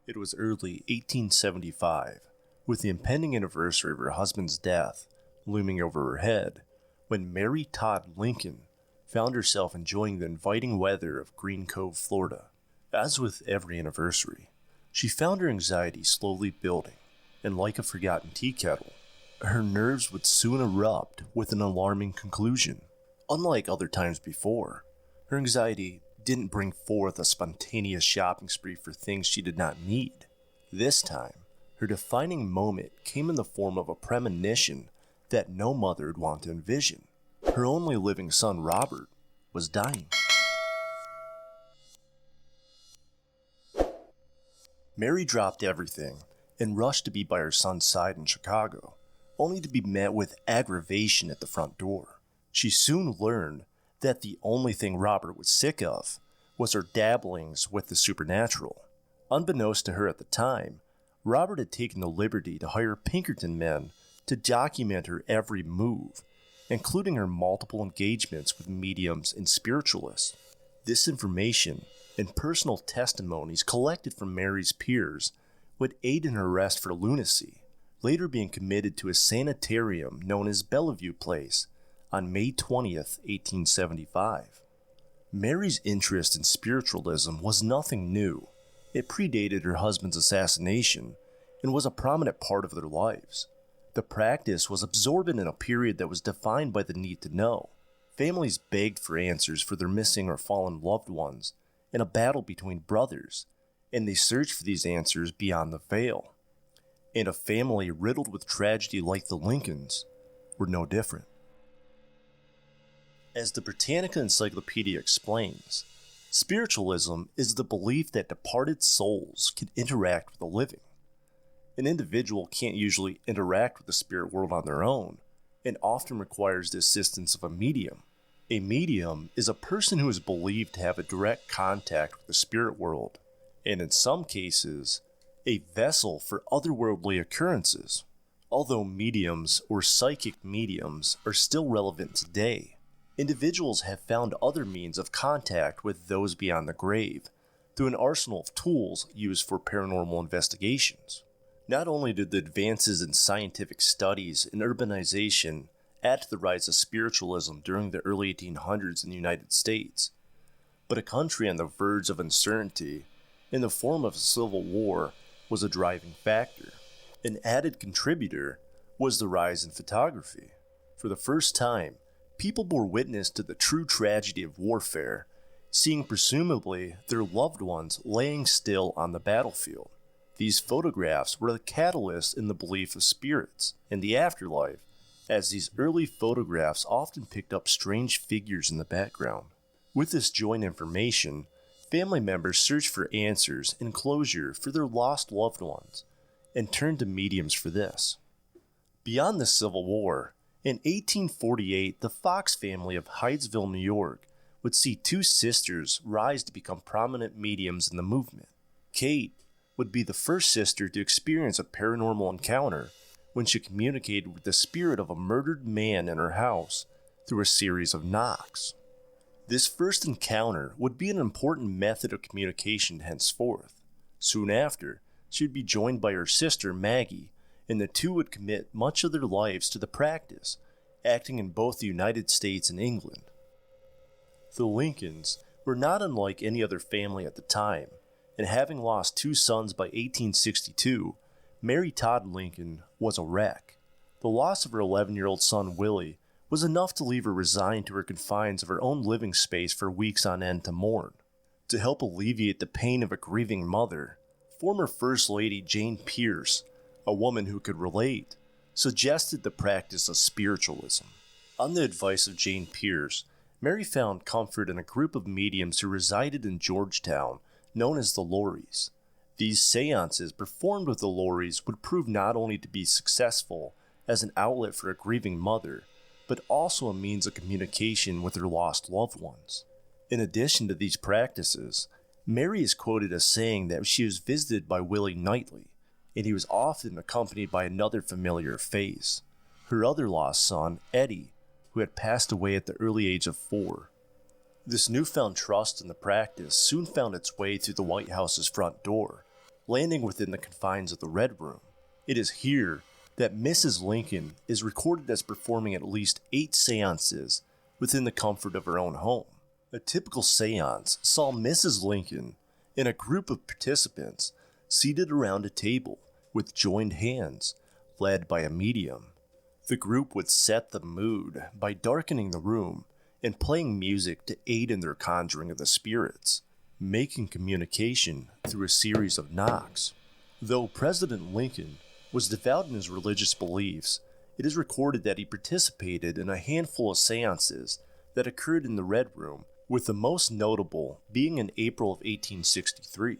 It was early 1875, with the impending anniversary of her husband's death looming over her head, when Mary Todd Lincoln found herself enjoying the inviting weather of Green Cove, Florida. As with every anniversary, she found her anxiety slowly building, and like a forgotten tea kettle, her nerves would soon erupt with an alarming conclusion. Unlike other times before, her anxiety didn't bring forth a spontaneous shopping spree for things she did not need. This time, her defining moment came in the form of a premonition that no mother would want to envision. Her only living son, Robert, was dying. Mary dropped everything and rushed to be by her son's side in Chicago, only to be met with aggravation at the front door. She soon learned that the only thing Robert was sick of was her dabblings with the supernatural. Unbeknownst to her at the time, Robert had taken the liberty to hire Pinkerton men to document her every move, including her multiple engagements with mediums and spiritualists. This information and personal testimonies collected from Mary's peers would aid in her arrest for lunacy, later being committed to a sanitarium known as Bellevue Place on May 20th, 1875. Mary's interest in spiritualism was nothing new. It predated her husband's assassination and was a prominent part of their lives. The practice was absorbent in a period that was defined by the need to know. Families begged for answers for their missing or fallen loved ones in a battle between brothers, and they searched for these answers beyond the veil. And a family riddled with tragedy like the Lincolns were no different. As the Britannica Encyclopedia explains, spiritualism is the belief that departed souls can interact with the living. An individual can't usually interact with the spirit world on their own, and often requires the assistance of a medium. A medium is a person who is believed to have a direct contact with the spirit world, and in some cases, a vessel for otherworldly occurrences. Although mediums or psychic mediums are still relevant today, individuals have found other means of contact with those beyond the grave through an arsenal of tools used for paranormal investigations. Not only did the advances in scientific studies and urbanization add to the rise of spiritualism during the early 1800s in the United States, but a country on the verge of uncertainty in the form of a civil war was a driving factor. An added contributor was the rise in photography. For the first time, people bore witness to the true tragedy of warfare, seeing presumably their loved ones laying still on the battlefield. These photographs were the catalyst in the belief of spirits and the afterlife, as these early photographs often picked up strange figures in the background. With this joint information, family members searched for answers and closure for their lost loved ones, and turned to mediums for this. Beyond the Civil War, in 1848, the Fox family of Hydesville, New York, would see two sisters rise to become prominent mediums in the movement. Kate would be the first sister to experience a paranormal encounter when she communicated with the spirit of a murdered man in her house through a series of knocks. This first encounter would be an important method of communication henceforth. Soon after, she would be joined by her sister Maggie, and the two would commit much of their lives to the practice, acting in both the United States and England. The Lincolns were not unlike any other family at the time, and having lost two sons by 1862, Mary Todd Lincoln was a wreck. The loss of her 11-year-old son Willie was enough to leave her resigned to her confines of her own living space for weeks on end to mourn. To help alleviate the pain of a grieving mother, former First Lady Jane Pierce, a woman who could relate, suggested the practice of spiritualism. On the advice of Jane Pierce, Mary found comfort in a group of mediums who resided in Georgetown, known as the Lorries. These seances performed with the Lorries would prove not only to be successful as an outlet for a grieving mother, but also a means of communication with her lost loved ones. In addition to these practices, Mary is quoted as saying that she was visited by Willie nightly, and he was often accompanied by another familiar face, her other lost son, Eddie, who had passed away at the early age of 4. This newfound trust in the practice soon found its way through the White House's front door, landing within the confines of the Red Room. It is here that Mrs. Lincoln is recorded as performing at least 8 seances within the comfort of her own home. A typical seance saw Mrs. Lincoln and a group of participants seated around a table with joined hands, led by a medium. The group would set the mood by darkening the room and playing music to aid in their conjuring of the spirits, making communication through a series of knocks. Though President Lincoln was devout in his religious beliefs, it is recorded that he participated in a handful of seances that occurred in the Red Room, with the most notable being in April of 1863.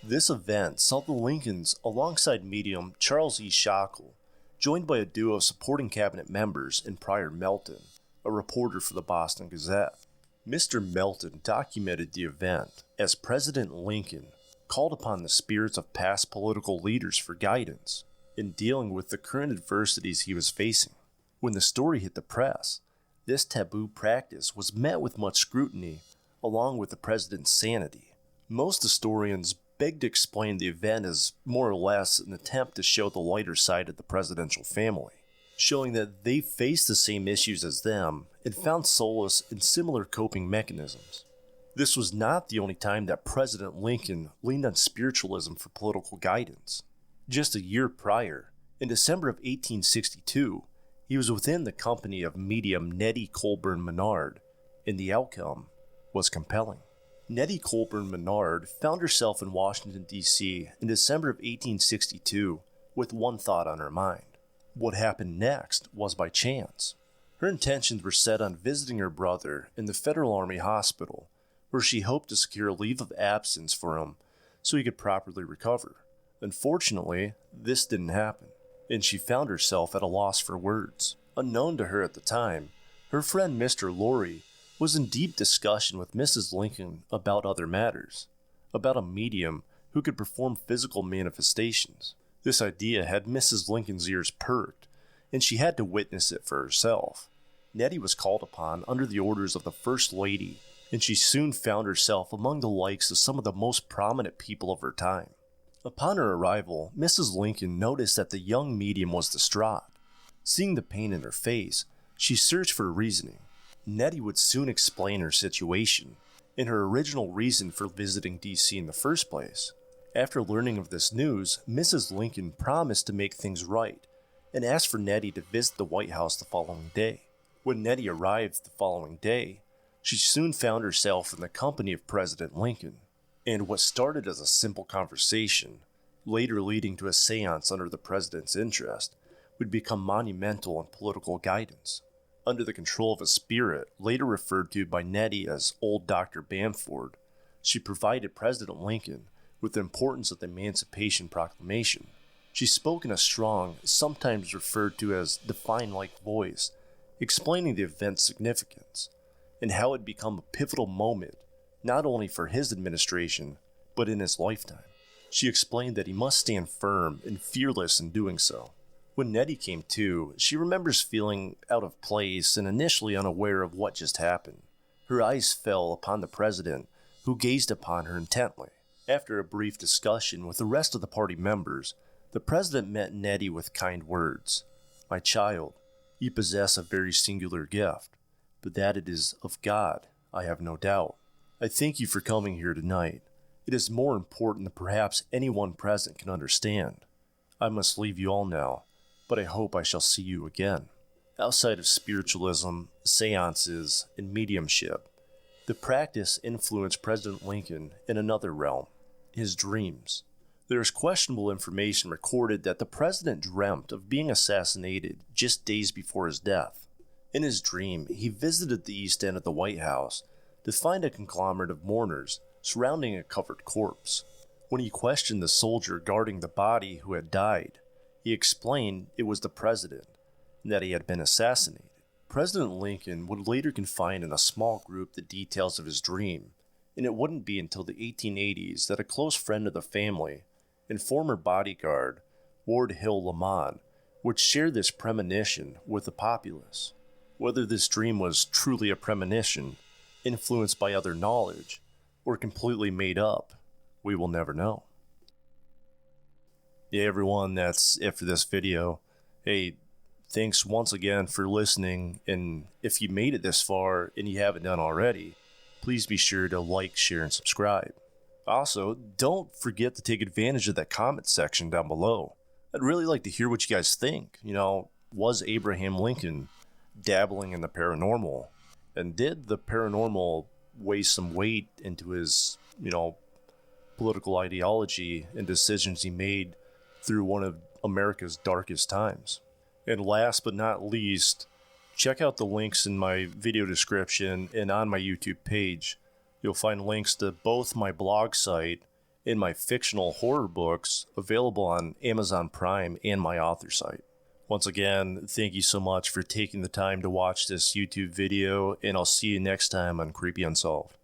This event saw the Lincolns alongside medium Charles E. Shackle, joined by a duo of supporting cabinet members and Prior Melton, a reporter for the Boston Gazette. Mr. Melton documented the event as President Lincoln called upon the spirits of past political leaders for guidance in dealing with the current adversities he was facing. When the story hit the press, this taboo practice was met with much scrutiny, along with the president's sanity. Most historians beg to explain the event as more or less an attempt to show the lighter side of the presidential family, showing that they faced the same issues as them and found solace in similar coping mechanisms. This was not the only time that President Lincoln leaned on spiritualism for political guidance. Just a year prior, in December of 1862, he was within the company of medium Nettie Colburn Menard, and the outcome was compelling. Nettie Colburn Menard found herself in Washington, D.C. in December of 1862 with one thought on her mind. What happened next was by chance. Her intentions were set on visiting her brother in the Federal Army Hospital, where she hoped to secure a leave of absence for him so he could properly recover. Unfortunately, this didn't happen, and she found herself at a loss for words. Unknown to her at the time, her friend Mr. Laurie was in deep discussion with Mrs. Lincoln about other matters, about a medium who could perform physical manifestations. This idea had Mrs. Lincoln's ears perked, and she had to witness it for herself. Nettie was called upon under the orders of the First Lady, and she soon found herself among the likes of some of the most prominent people of her time. Upon her arrival, Mrs. Lincoln noticed that the young medium was distraught. Seeing the pain in her face, she searched for reasoning. Nettie would soon explain her situation and her original reason for visiting D.C. in the first place. After learning of this news, Mrs. Lincoln promised to make things right and asked for Nettie to visit the White House the following day. When Nettie arrived the following day, she soon found herself in the company of President Lincoln, and what started as a simple conversation, later leading to a seance under the president's interest, would become monumental in political guidance. Under the control of a spirit, later referred to by Nettie as Old Dr. Bamford, she provided President Lincoln with the importance of the Emancipation Proclamation. She spoke in a strong, sometimes referred to as divine-like voice, explaining the event's significance, and how it had become a pivotal moment, not only for his administration, but in his lifetime. She explained that he must stand firm and fearless in doing so. When Nettie came to, she remembers feeling out of place and initially unaware of what just happened. Her eyes fell upon the president, who gazed upon her intently. After a brief discussion with the rest of the party members, the president met Nettie with kind words. "My child, you possess a very singular gift, but that it is of God, I have no doubt. I thank you for coming here tonight. It is more important than perhaps anyone present can understand. I must leave you all now, but I hope I shall see you again." Outside of spiritualism, seances, and mediumship, the practice influenced President Lincoln in another realm, his dreams. There is questionable information recorded that the president dreamt of being assassinated just days before his death. In his dream, he visited the east end of the White House to find a conglomerate of mourners surrounding a covered corpse. When he questioned the soldier guarding the body who had died, he explained it was the president and that he had been assassinated. President Lincoln would later confide in a small group the details of his dream, and it wouldn't be until the 1880s that a close friend of the family and former bodyguard, Ward Hill Lamont, would share this premonition with the populace. Whether this dream was truly a premonition, influenced by other knowledge, or completely made up, we will never know. Yeah, everyone, that's it for this video. Hey, thanks once again for listening, and if you made it this far and you haven't done already, please be sure to like, share, and subscribe. Also, don't forget to take advantage of that comment section down below. I'd really like to hear what you guys think. Was Abraham Lincoln dabbling in the paranormal? And did the paranormal weigh some weight into his, political ideology and decisions he made through one of America's darkest times? And last but not least, check out the links in my video description and on my YouTube page. You'll find links to both my blog site and my fictional horror books available on Amazon Prime and my author site. Once again, thank you so much for taking the time to watch this YouTube video, and I'll see you next time on Creepy Unsolved.